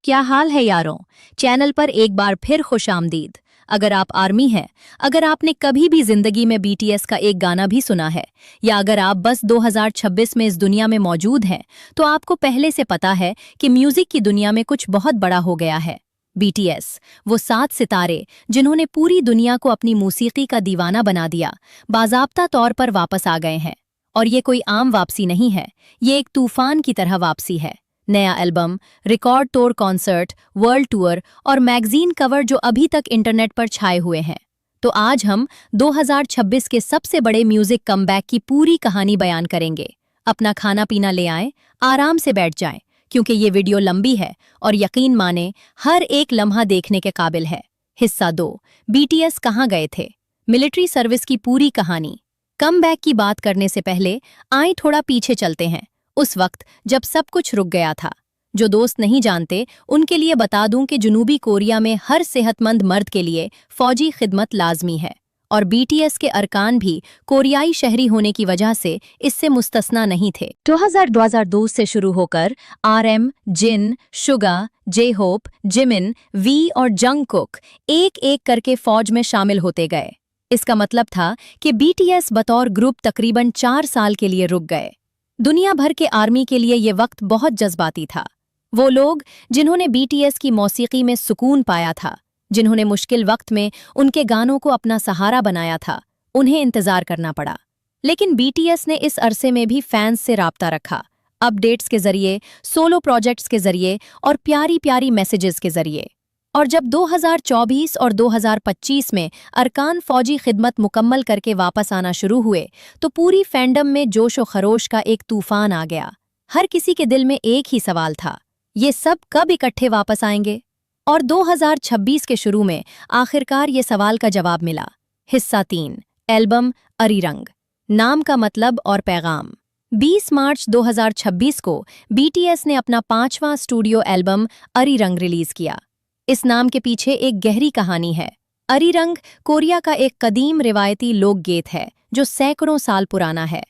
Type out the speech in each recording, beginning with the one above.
क्या हाल है यारों। चैनल पर एक बार फिर खुशामदीद। अगर आप आर्मी हैं, अगर आपने कभी भी जिंदगी में बीटीएस का एक गाना भी सुना है, या अगर आप बस 2026 में इस दुनिया में मौजूद हैं, तो आपको पहले से पता है कि म्यूजिक की दुनिया में कुछ बहुत बड़ा हो गया है। बीटीएस, वो 7 सितारे जिन्होंने पूरी दुनिया को अपनी मौसीकी का दीवाना बना दिया, बाज़ाब्ता तौर पर वापस आ गए हैं। और ये कोई आम वापसी नहीं है, ये एक तूफान की तरह वापसी है। नया एल्बम, रिकॉर्ड तोड़ कॉन्सर्ट, वर्ल्ड टूर और मैगजीन कवर जो अभी तक इंटरनेट पर छाए हुए हैं। तो आज हम 2026 के सबसे बड़े म्यूजिक कमबैक की पूरी कहानी बयान करेंगे। अपना खाना पीना ले आएं, आराम से बैठ जाएं, क्योंकि ये वीडियो लंबी है और यकीन माने हर एक लम्हा देखने के काबिल है। हिस्सा 2, बीटीएस कहाँ गए थे, मिलिट्री सर्विस की पूरी कहानी। कमबैक की बात करने से पहले आए थोड़ा पीछे चलते हैं, उस वक्त जब सब कुछ रुक गया था। जो दोस्त नहीं जानते उनके लिए बता दूं कि जनूबी कोरिया में हर सेहतमंद मर्द के लिए फौजी खिदमत लाजमी है, और बीटीएस के अरकान भी कोरियाई शहरी होने की वजह से इससे मुस्तस्ना नहीं थे। 2002 से शुरू होकर RM, Jin, Suga, J Hope, Jimin, V और जंगकुक एक एक करके फौज में शामिल होते गए। इसका मतलब था कि बीटीएस बतौर ग्रुप तकरीबन 4 साल के लिए रुक गए। दुनिया भर के आर्मी के लिए ये वक्त बहुत जज्बाती था। वो लोग जिन्होंने बीटीएस की मौसीकी में सुकून पाया था, जिन्होंने मुश्किल वक्त में उनके गानों को अपना सहारा बनाया था, उन्हें इंतजार करना पड़ा। लेकिन बीटीएस ने इस अरसे में भी फैंस से राब्ता रखा, अपडेट्स के जरिए, सोलो प्रोजेक्ट्स के जरिए और प्यारी प्यारी मैसेजेस के जरिए। और जब 2024 और 2025 में अरकान फौजी खिदमत मुकम्मल करके वापस आना शुरू हुए, तो पूरी फैंडम में जोश और खरोश का एक तूफान आ गया। हर किसी के दिल में एक ही सवाल था, ये सब कब इकट्ठे वापस आएंगे? और 2026 के शुरू में आखिरकार ये सवाल का जवाब मिला। हिस्सा 3, एल्बम अरिरंग, नाम का मतलब और पैगाम। 20 मार्च 2026 को बीटीएस ने अपना 5वां स्टूडियो एल्बम अरिरंग रिलीज किया। इस नाम के पीछे एक गहरी कहानी है। अरिरंग कोरिया का एक कदीम रिवायती लोकगीत है जो सैकड़ों साल पुराना है।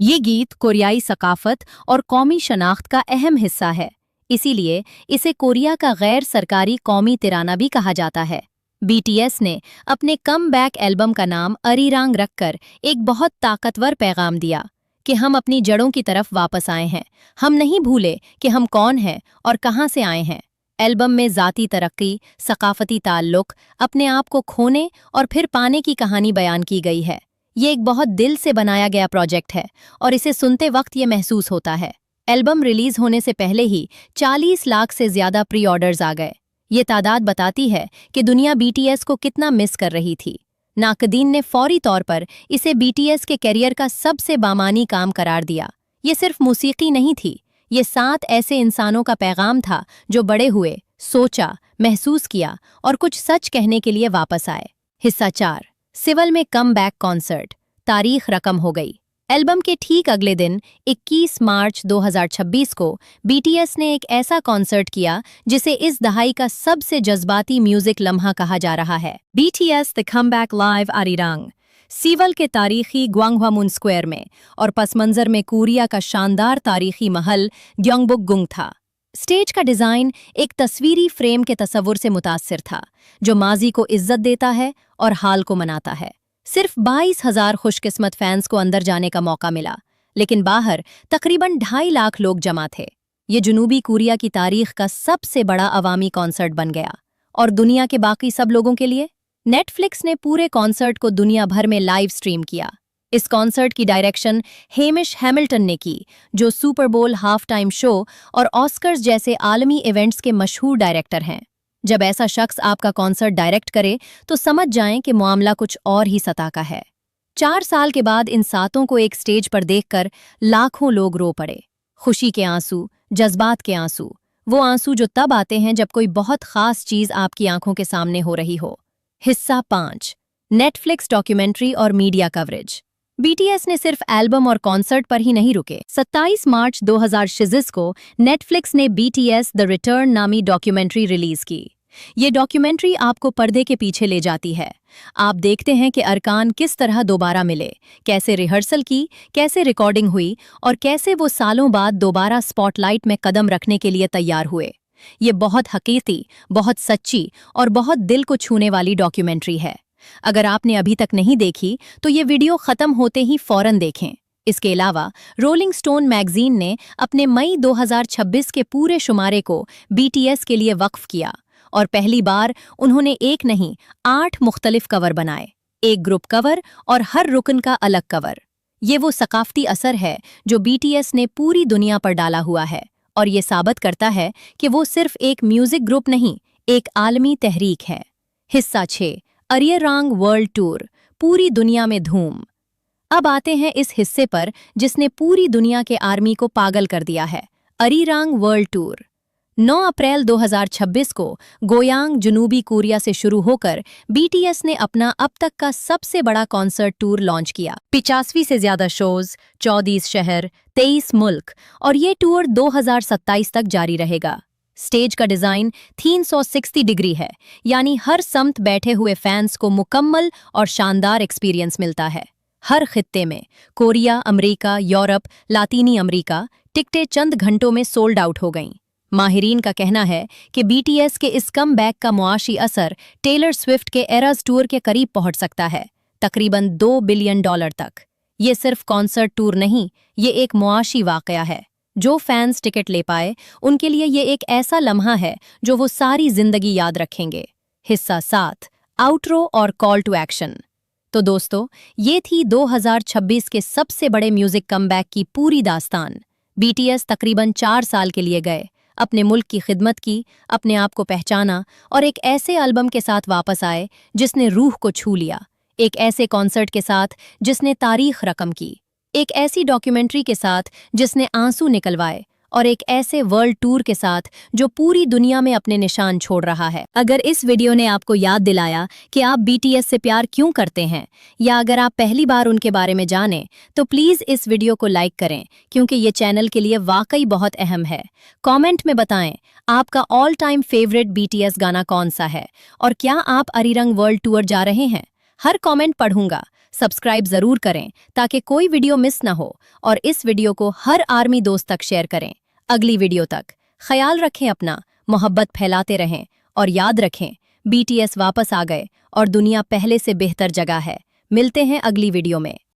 ये गीत कोरियाई सकाफत और कौमी शनाख्त का अहम हिस्सा है, इसीलिए इसे कोरिया का गैर सरकारी कौमी तिराना भी कहा जाता है। बीटीएस ने अपने कम बैक एल्बम का नाम अरिरंग रखकर एक बहुत ताकतवर पैगाम दिया कि हम अपनी जड़ों की तरफ वापस आए हैं। हम नहीं भूले कि हम कौन हैं और कहाँ से आए हैं। एल्बम में ज़ाती तरक्की, सकाफती ताल्लुक, अपने आप को खोने और फिर पाने की कहानी बयान की गई है। ये एक बहुत दिल से बनाया गया प्रोजेक्ट है और इसे सुनते वक्त ये महसूस होता है। एल्बम रिलीज होने से पहले ही 40 लाख से ज़्यादा प्री ऑर्डर्स आ गए। ये तादाद बताती है कि दुनिया बीटीएस को कितना मिस कर रही थी। नाकदीन ने फौरी तौर पर इसे बीटीएस के करियर का सबसे बामानी काम करार दिया। ये सिर्फ मौसीकी नहीं थी, ये 7 ऐसे इंसानों का पैगाम था जो बड़े हुए, सोचा, महसूस किया और कुछ सच कहने के लिए वापस आए। हिस्सा 4, सिवल में कम बैक कॉन्सर्ट, तारीख रकम हो गई। एल्बम के ठीक अगले दिन 21 मार्च 2026 को बीटीएस ने एक ऐसा कॉन्सर्ट किया जिसे इस दहाई का सबसे जज्बाती म्यूजिक लम्हा कहा जा रहा है। बीटीएस द कमबैक लाइव अरिरंग, सीवल के तारीखी ग्वांगह्वामुन स्क्वायर में, और पसमंजर में कोरिया का शानदार तारीखी महल ग्योंगबुक-गुंग था। स्टेज का डिज़ाइन एक तस्वीरी फ्रेम के तस्वुर से मुतासिर था, जो माजी को इज्जत देता है और हाल को मनाता है। सिर्फ 22,000 खुशकिस्मत फैंस को अंदर जाने का मौका मिला, लेकिन बाहर तकरीबन 2.5 लाख लोग जमा थे। ये जनूबी कोरिया की तारीख का सबसे बड़ा अवामी कॉन्सर्ट बन गया। और दुनिया के बाकी सब लोगों के लिए नेटफ्लिक्स ने पूरे कॉन्सर्ट को दुनिया भर में लाइव स्ट्रीम किया। इस कॉन्सर्ट की डायरेक्शन हेमिश हैमिल्टन ने की, जो सुपर बोल, हाफ टाइम शो और ऑस्कर्स जैसे आलमी इवेंट्स के मशहूर डायरेक्टर हैं। जब ऐसा शख्स आपका कॉन्सर्ट डायरेक्ट करे तो समझ जाएं कि मामला कुछ और ही सतह का है। 4 साल के बाद इन 7 को एक स्टेज पर देखकर लाखों लोग रो पड़े। खुशी के आंसू, जज्बात के आंसू, वो आंसू जो तब आते हैं जब कोई बहुत खास चीज आपकी आंखों के सामने हो रही हो। हिस्सा 5, नेटफ्लिक्स डॉक्यूमेंट्री और मीडिया कवरेज। बीटीएस ने सिर्फ एल्बम और कॉन्सर्ट पर ही नहीं रुके। 27 मार्च 2026 को नेटफ्लिक्स ने बीटीएस द रिटर्न नामी डॉक्यूमेंट्री रिलीज की। ये डॉक्यूमेंट्री आपको पर्दे के पीछे ले जाती है। आप देखते हैं कि अरकान किस तरह दोबारा मिले, कैसे रिहर्सल की, कैसे रिकॉर्डिंग हुई और कैसे वो सालों बाद दोबारा स्पॉटलाइट में कदम रखने के लिए तैयार हुए। ये बहुत हकीकी, बहुत सच्ची और बहुत दिल को छूने वाली डॉक्यूमेंट्री है। अगर आपने अभी तक नहीं देखी तो ये वीडियो खत्म होते ही फौरन देखें। इसके अलावा रोलिंग स्टोन मैगजीन ने अपने मई 2026 के पूरे शुमारे को बीटीएस के लिए वक्फ किया और पहली बार उन्होंने एक नहीं 8 मुख्तलिफ कवर बनाए, एक ग्रुप कवर और हर रुकन का अलग कवर। ये वो सकाफती असर है जो बीटीएस ने पूरी दुनिया पर डाला हुआ है और ये साबित करता है कि वो सिर्फ एक म्यूजिक ग्रुप नहीं, एक आलमी तहरीक है। हिस्सा 6, अरियरांग वर्ल्ड टूर, पूरी दुनिया में धूम। अब आते हैं इस हिस्से पर जिसने पूरी दुनिया के आर्मी को पागल कर दिया है, अरिरांग वर्ल्ड टूर। 9 अप्रैल 2026 को गोयांग, जनूबी कोरिया से शुरू होकर बीटीएस ने अपना अब तक का सबसे बड़ा कॉन्सर्ट टूर लॉन्च किया। 85 से ज्यादा शोज, 34 शहर, 23 मुल्क और ये टूर 2027 तक जारी रहेगा। स्टेज का डिजाइन 360 डिग्री है, यानी हर समत बैठे हुए फैंस को मुकम्मल और शानदार एक्सपीरियंस मिलता है। हर खित्ते में कोरिया, अमेरिका, यूरोप, लातीनी अमेरिका टिकटें चंद घंटों में सोल्ड आउट हो गईं। माहिरीन का कहना है कि बीटीएस के इस कम बैक का मुआशी असर टेलर स्विफ्ट के एराज टूर के करीब पहुंच सकता है, तकरीबन $2 बिलियन तक। ये सिर्फ कॉन्सर्ट टूर नहीं, ये एक मुआशी वाकया है। जो फैंस टिकट ले पाए उनके लिए ये एक ऐसा लम्हा है जो वो सारी जिंदगी याद रखेंगे। हिस्सा 7, आउट्रो और कॉल टू एक्शन। तो दोस्तों, ये थी 2026 के सबसे बड़े म्यूजिक कमबैक की पूरी दास्तान। बीटीएस तकरीबन 4 साल के लिए गए, अपने मुल्क की खिदमत की, अपने आप को पहचाना और एक ऐसे एल्बम के साथ वापस आए जिसने रूह को छू लिया, एक ऐसे कॉन्सर्ट के साथ जिसने तारीख रकम की, एक ऐसी डॉक्यूमेंट्री के साथ जिसने आंसू निकलवाए और एक ऐसे वर्ल्ड टूर के साथ जो पूरी दुनिया में अपने निशान छोड़ रहा है। अगर इस वीडियो ने आपको याद दिलाया कि आप बीटीएस से प्यार क्यों करते हैं, या अगर आप पहली बार उनके बारे में जानें, तो प्लीज़ इस वीडियो को लाइक करें क्योंकि ये चैनल के लिए वाकई बहुत अहम है। कमेंट में बताएं आपका ऑल टाइम फेवरेट बीटीएस गाना कौन सा है और क्या आप अरिरंग वर्ल्ड टूर जा रहे हैं। हर कमेंट पढ़ूंगा। सब्सक्राइब जरूर करें ताकि कोई वीडियो मिस ना हो और इस वीडियो को हर आर्मी दोस्त तक शेयर करें। अगली वीडियो तक ख्याल रखें अपना, मोहब्बत फैलाते रहें और याद रखें बीटीएस वापस आ गए और दुनिया पहले से बेहतर जगह है। मिलते हैं अगली वीडियो में।